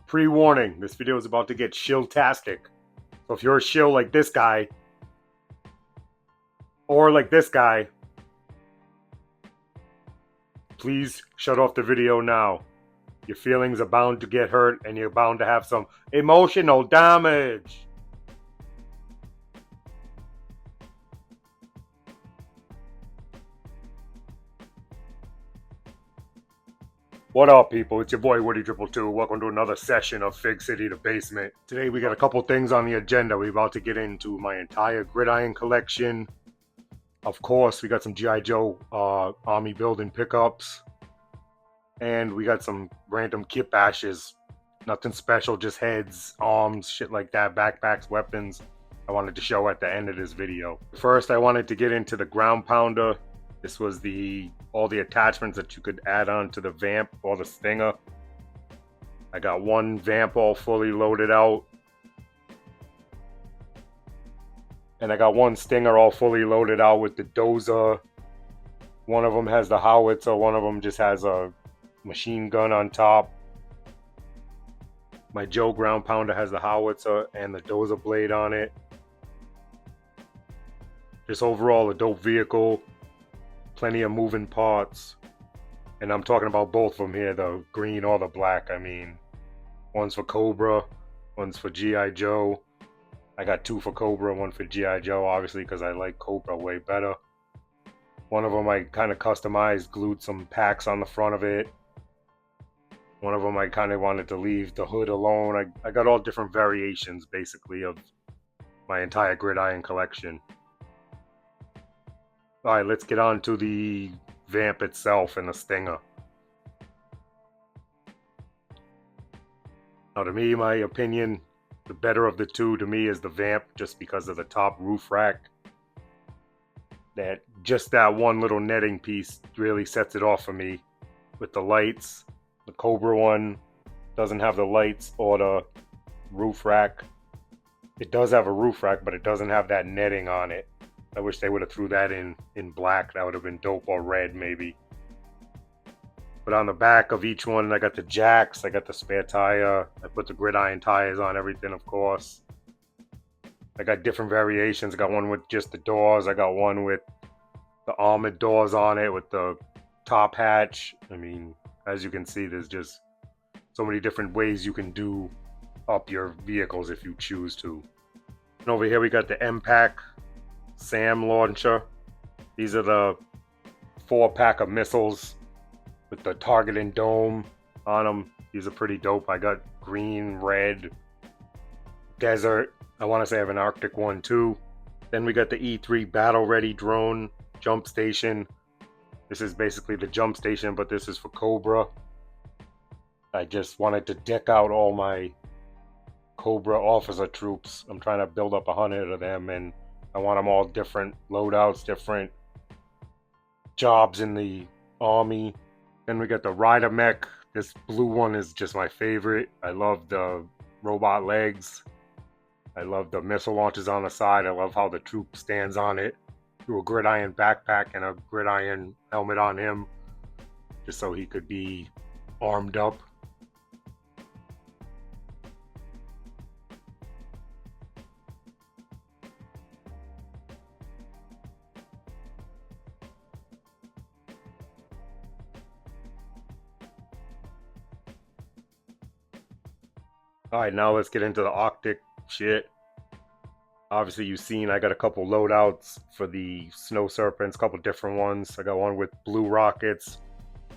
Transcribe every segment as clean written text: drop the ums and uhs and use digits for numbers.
Pre-warning, this video is about to get shill-tastic. So if you're a shill like this guy, or like this guy, please shut off the video now. Your feelings are bound to get hurt and you're bound to have some emotional damage. What up, people? It's your boy Woody222. Welcome to another session of Fig City the Basement. Today we got a couple things on the agenda. We're about to get into my entire Gridiron collection. Of course, we got some G.I. Joe army building pickups. And we got some random kit bashes. Nothing special, just heads, arms, shit like that, backpacks, weapons. I wanted to show at the end of this video. First, I wanted to get into the ground pounder. This was all the attachments that you could add on to the Vamp or the Stinger. I got one Vamp all fully loaded out. And I got one Stinger all fully loaded out with the dozer. One of them has the howitzer, one of them just has a machine gun on top. My Joe ground pounder has the howitzer and the dozer blade on it. Just overall a dope vehicle. Plenty of moving parts. And I'm talking about both of them here, the green or the black. I mean, one's for Cobra, one's for G.I. Joe. I got two for Cobra, one for G.I. Joe, obviously, because I like Cobra way better. One of them I kind of customized, glued some packs on the front of it. One of them I kind of wanted to leave the hood alone. I got all different variations, basically, of my entire Gridiron collection. Alright, let's get on to the Vamp itself and the Stinger. Now, to me, my opinion, the better of the two to me is the Vamp, just because of the top roof rack. Just that one little netting piece really sets it off for me with the lights. The Cobra one doesn't have the lights or the roof rack. It does have a roof rack, but it doesn't have that netting on it. I wish they would have threw that in black. That would have been dope, or red maybe. But on the back of each one, I got the jacks, I got the spare tire, I put the Gridiron tires on everything, of course. I got different variations. I got one with just the doors. I got one with the armored doors on it with the top hatch. I mean, as you can see, there's just so many different ways you can do up your vehicles if you choose to. And over here we got the M-Pack SAM launcher. These are the 4-pack of missiles with the targeting dome on them. These are pretty dope. I got green, red, desert. I want to say I have an Arctic one too. Then we got the E3 battle ready drone jump station. This is basically the jump station, but this is for Cobra. I just wanted to deck out all my Cobra officer troops. I'm trying to build up 100 of them, and I want them all different loadouts, different jobs in the army. Then we got the rider mech. This blue one is just my favorite. I love the robot legs. I love the missile launchers on the side. I love how the troop stands on it. Do a Gridiron backpack and a Gridiron helmet on him, just so he could be armed up. Alright, now let's get into the Arctic shit. Obviously, you've seen I got a couple loadouts for the Snow Serpents, a couple different ones. I got one with blue rockets,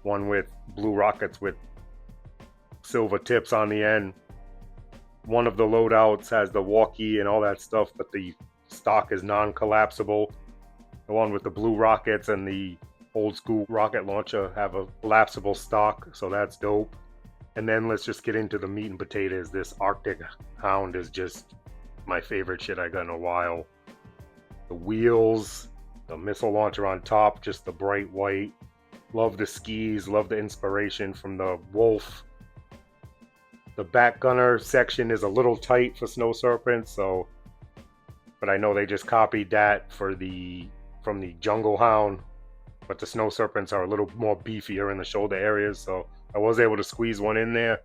one with blue rockets with silver tips on the end. One of the loadouts has the walkie and all that stuff, but the stock is non-collapsible. The one with the blue rockets and the old school rocket launcher have a collapsible stock, so that's dope. And then let's just get into the meat and potatoes. This Arctic Hound is just my favorite shit I got in a while. The wheels, the missile launcher on top, just the bright white. Love the skis, love the inspiration from the wolf. The back gunner section is a little tight for Snow Serpent, but I know they just copied that from the Jungle Hound. But the Snow Serpents are a little more beefier in the shoulder areas, so I was able to squeeze one in there.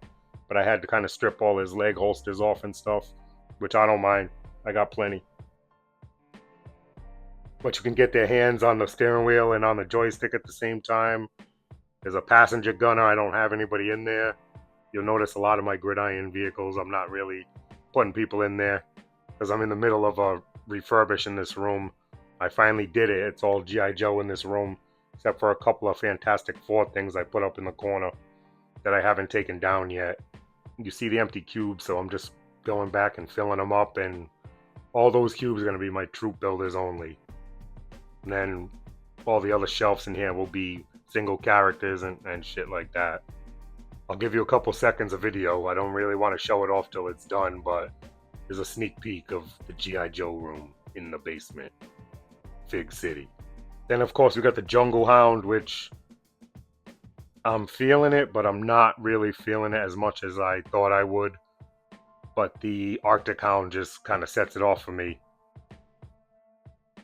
but I had to kind of strip all his leg holsters off and stuff, which I don't mind. I got plenty. But you can get their hands on the steering wheel and on the joystick at the same time. There's a passenger gunner. I don't have anybody in there. You'll notice a lot of my Gridiron vehicles, I'm not really putting people in there because I'm in the middle of refurbishing this room. I finally did it. It's all G.I. Joe in this room, except for a couple of Fantastic Four things I put up in the corner that I haven't taken down yet. You see the empty cubes, so I'm just going back and filling them up, and all those cubes are going to be my troop builders only. And then all the other shelves in here will be single characters and shit like that. I'll give you a couple seconds of video. I don't really want to show it off till it's done, but there's a sneak peek of the G.I. Joe room in the basement. Fig City. Then of course we got the Jungle Hound, which I'm feeling it, but I'm not really feeling it as much as I thought I would. But the Arctic Hound just kind of sets it off for me.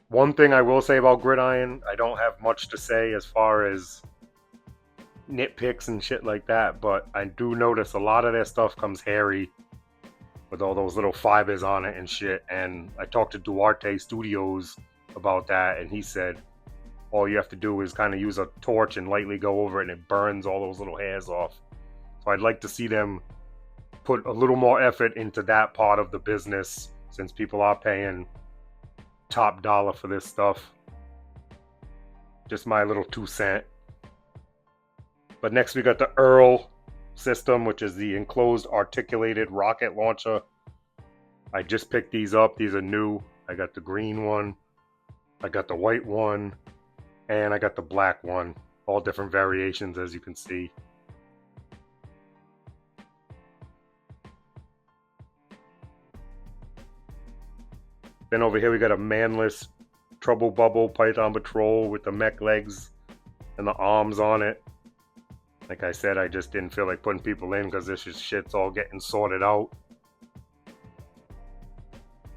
One thing I will say about Gridiron, I don't have much to say as far as nitpicks and shit like that, but I do notice a lot of their stuff comes hairy with all those little fibers on it and shit. And I talked to Duarte Studios about that, and he said all you have to do is kind of use a torch and lightly go over it and it burns all those little hairs off. So I'd like to see them put a little more effort into that part of the business, since people are paying top dollar for this stuff. Just my little 2 cents. But next we got the Earl system, which is the enclosed articulated rocket launcher. I just picked these up. These are new. I got the green one, I got the white one, and I got the black one. All different variations, as you can see. Then over here we got a manless Trouble Bubble Python Patrol with the mech legs and the arms on it. Like I said, I just didn't feel like putting people in because this shit's all getting sorted out.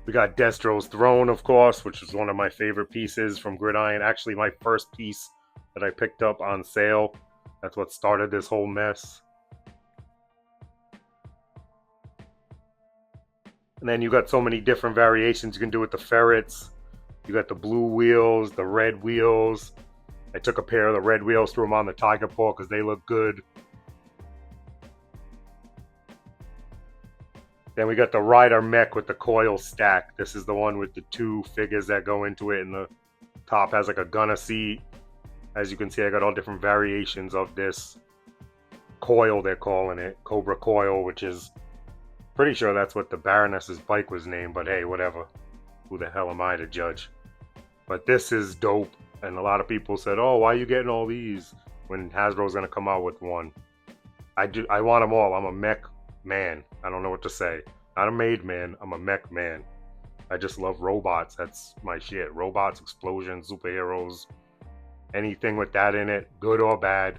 We got Destro's Throne, of course, which is one of my favorite pieces from Gridiron. Actually, my first piece that I picked up on sale. That's what started this whole mess. And then you got so many different variations you can do with the ferrets. You got the blue wheels, the red wheels. I took a pair of the red wheels, threw them on the Tiger Paw because they look good. Then we got the Rider mech with the coil stack. This is the one with the 2 figures that go into it, and the top has like a gunner seat. As you can see, I got all different variations of this coil, they're calling it. Cobra coil, which is pretty sure that's what the Baroness's bike was named, but hey, whatever. Who the hell am I to judge? But this is dope, and a lot of people said, oh, why are you getting all these when Hasbro's gonna come out with one? I want them all. I'm a mech man. I don't know what to say. Not a made man, I'm a mech man. I just love robots. That's my shit. Robots, explosions, superheroes, anything with that in it, good or bad,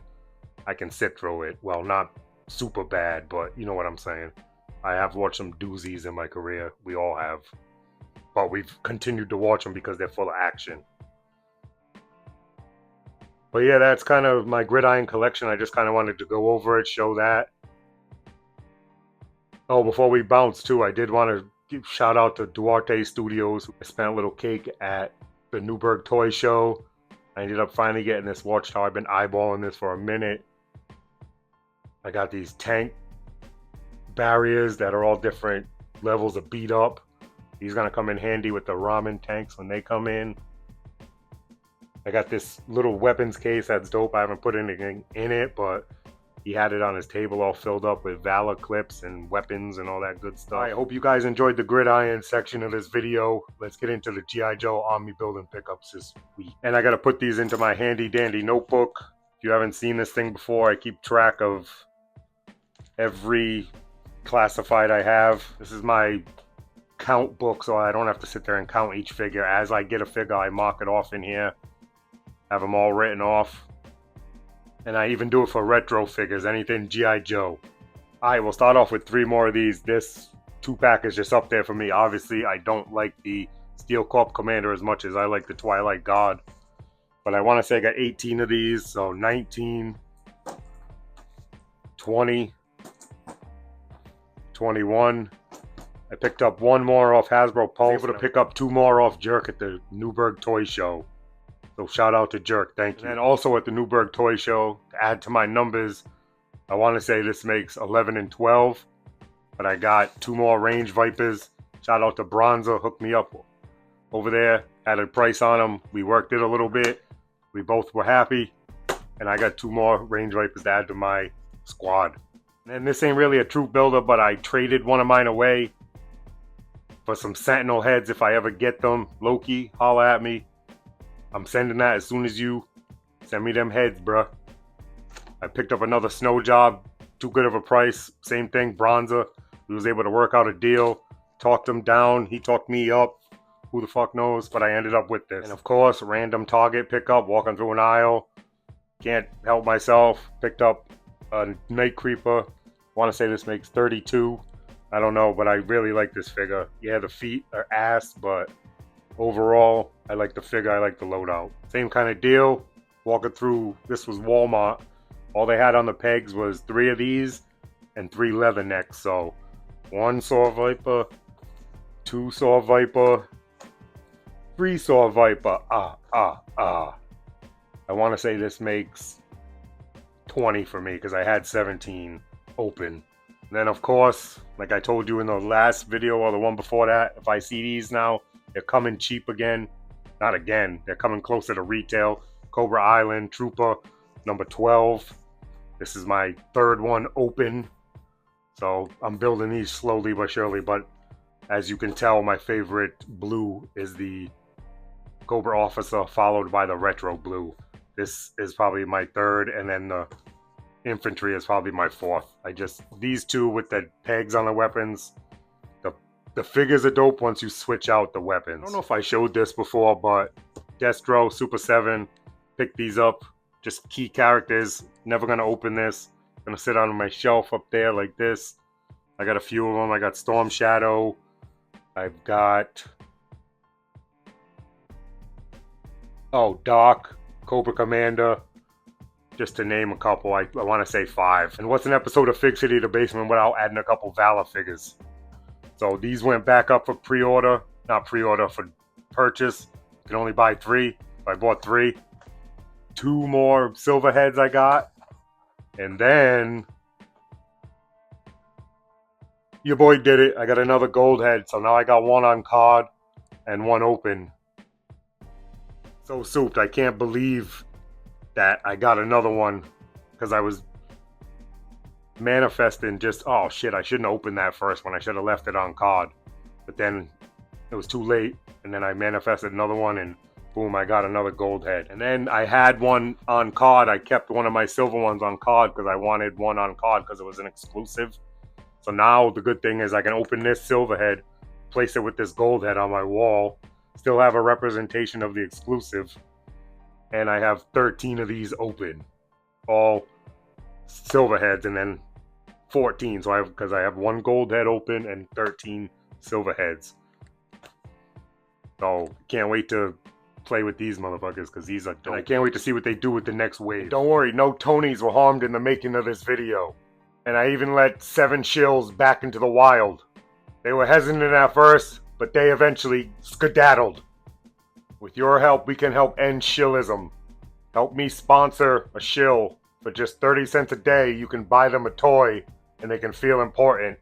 I can sit through it. Well, not super bad, but you know what I'm saying. I have watched some doozies in my career. We all have. But we've continued to watch them because they're full of action. But yeah, that's kind of my Gridiron collection. I just kind of wanted to go over it, show that. Oh, before we bounce too, I did want to give shout out to Duarte Studios. I spent a little cake at the Newburgh Toy Show. I ended up finally getting this watchtower. I've been eyeballing this for a minute. I got these tank barriers that are all different levels of beat up. These are gonna come in handy with the ramen tanks when they come in. I got this little weapons case that's dope. I haven't put anything in it, but he had it on his table all filled up with Vala clips and weapons and all that good stuff. I hope you guys enjoyed the Gridiron section of this video. Let's get into the G.I. Joe Army building pickups this week. And I gotta put these into my handy dandy notebook. If you haven't seen this thing before, I keep track of every classified I have. This is my count book, so I don't have to sit there and count each figure. As I get a figure, I mark it off in here. Have them all written off. And I even do it for retro figures, anything G.I. Joe. Alright, we'll start off with 3 more of these. This 2-pack is just up there for me. Obviously, I don't like the Steel Corp Commander as much as I like the Twilight God. But I want to say I got 18 of these, so 19, 20, 21. I picked up one more off Hasbro Pulse. I was able to pick up 2 more off Jerk at the Newburgh Toy Show. So shout out to Jerk, thank you. And also at the Newburgh Toy Show, to add to my numbers, I want to say this makes 11 and 12. But I got 2 more Range Vipers. Shout out to Bronzer, hooked me up over there. Had a price on them. We worked it a little bit. We both were happy. And I got 2 more Range Vipers to add to my squad. And this ain't really a troop builder, but I traded one of mine away for some Sentinel heads if I ever get them. Loki, holla at me. I'm sending that as soon as you send me them heads, bruh. I picked up another Snow Job. Too good of a price. Same thing, Bronzer. We was able to work out a deal. Talked him down. He talked me up. Who the fuck knows? But I ended up with this. And of course, random Target pickup. Walking through an aisle. Can't help myself. Picked up a Night Creeper. Want to say this makes 32. I don't know, but I really like this figure. Yeah, the feet are ass, but overall, I like the figure. I like the loadout. Same kind of deal. Walking through, this was Walmart. All they had on the pegs was 3 of these and 3 leather necks. So 1 Saw Viper, 2 Saw Viper, 3 Saw Viper. I want to say this makes 20 for me because I had 17 open. And then of course, like I told you in the last video or the one before that, if I see these now, they're coming cheap again. Not again, they're coming closer to retail. Cobra Island, Trooper, number 12. This is my 3rd one open. So I'm building these slowly but surely. But as you can tell, my favorite blue is the Cobra Officer, followed by the Retro Blue. This is probably my 3rd, and then the Infantry is probably my 4th. These 2 with the pegs on the weapons. The figures are dope once you switch out the weapons. I don't know if I showed this before, but Destro, Super 7, picked these up. Just key characters. Never gonna open this. Gonna sit on my shelf up there like this. I got a few of them. I got Storm Shadow. I've got... oh, Doc, Cobra Commander. Just to name a couple, I want to say 5. And what's an episode of Fig City the Basement without adding a couple Valor figures? So these went back up for pre-order. Not pre-order, for purchase. You can only buy 3. I bought 3. 2 more silver heads I got. And then... your boy did it. I got another gold head. So now I got 1 on card and 1 open. So souped. I can't believe that I got another one, because I was manifesting just, oh shit, I shouldn't have opened that first one. I should have left it on card. But then it was too late, and then I manifested another one, and boom, I got another gold head. And then I had one on card. I kept one of my silver ones on card because I wanted one on card because it was an exclusive. So now the good thing is I can open this silver head, place it with this gold head on my wall, still have a representation of the exclusive. And I have 13 of these open, all silver heads, and then 14. So because I have 1 gold head open and 13 silver heads. So can't wait to play with these motherfuckers, because these are dope. And I can't wait to see what they do with the next wave. And don't worry, no Tonys were harmed in the making of this video. And I even let 7 SHILLs back into the wild. They were hesitant at first, but they eventually skedaddled. With your help, we can help end SHILLism. Help me sponsor a SHILL. For just 30 cents a day, you can buy them a toy, and they can feel important.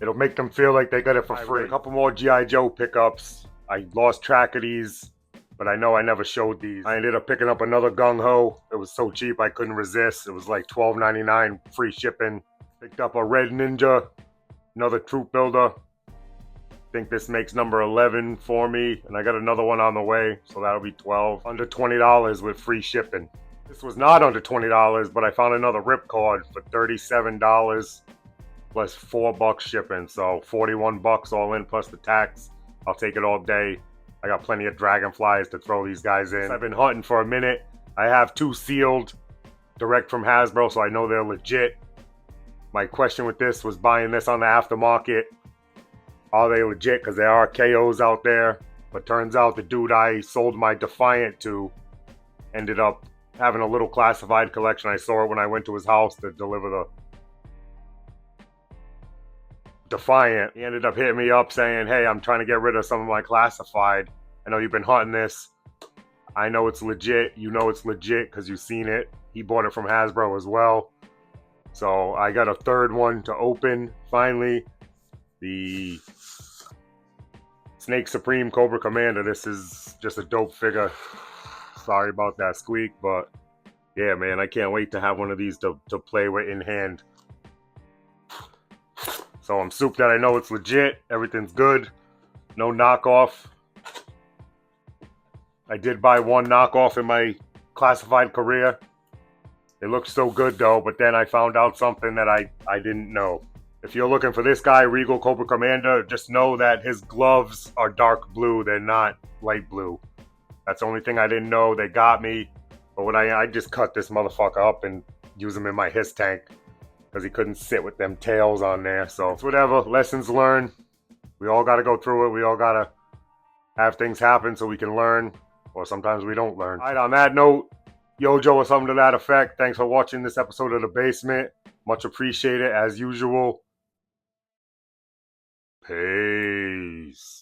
It'll make them feel like they got it for free. A couple more G.I. Joe pickups. I lost track of these, but I know I never showed these. I ended up picking up another Gung Ho. It was so cheap I couldn't resist. It was like $12.99, free shipping. Picked up a Red Ninja, another troop builder. I think this makes number 11 for me, and I got another one on the way, so that'll be 12. Under $20 with free shipping. This was not under $20, but I found another ripcord for $37 plus $4 shipping, so 41 bucks all in plus the tax. I'll take it all day. I got plenty of dragonflies to throw these guys in. I've been hunting for a minute. I have 2 sealed direct from Hasbro, so I know they're legit. My question with this was buying this on the aftermarket. Are they legit? Because there are KOs out there. But turns out the dude I sold my Defiant to ended up having a little classified collection. I saw it when I went to his house to deliver defiant. He ended up hitting me up saying, hey, I'm trying to get rid of some of my classified. I know you've been hunting this. I know it's legit. You know it's legit because you've seen it. He bought it from Hasbro as well. So I got a third one to open finally. The Snake Supreme Cobra Commander. This is just a dope figure. Sorry about that squeak, but yeah, man, I can't wait to have one of these to play with in hand. So I'm souped that I know it's legit. Everything's good. No knockoff. I did buy one knockoff in my classified career. It looked so good though, but then I found out something that I didn't know. If you're looking for this guy, Regal Cobra Commander, just know that his gloves are dark blue. They're not light blue. That's the only thing I didn't know. They got me. But when I just cut this motherfucker up and use him in my his tank because he couldn't sit with them tails on there. So it's whatever. Lessons learned. We all got to go through it. We all got to have things happen so we can learn. Or sometimes we don't learn. All right, on that note, Yojo or something to that effect. Thanks for watching this episode of The Basement. Much appreciated as usual. Peace.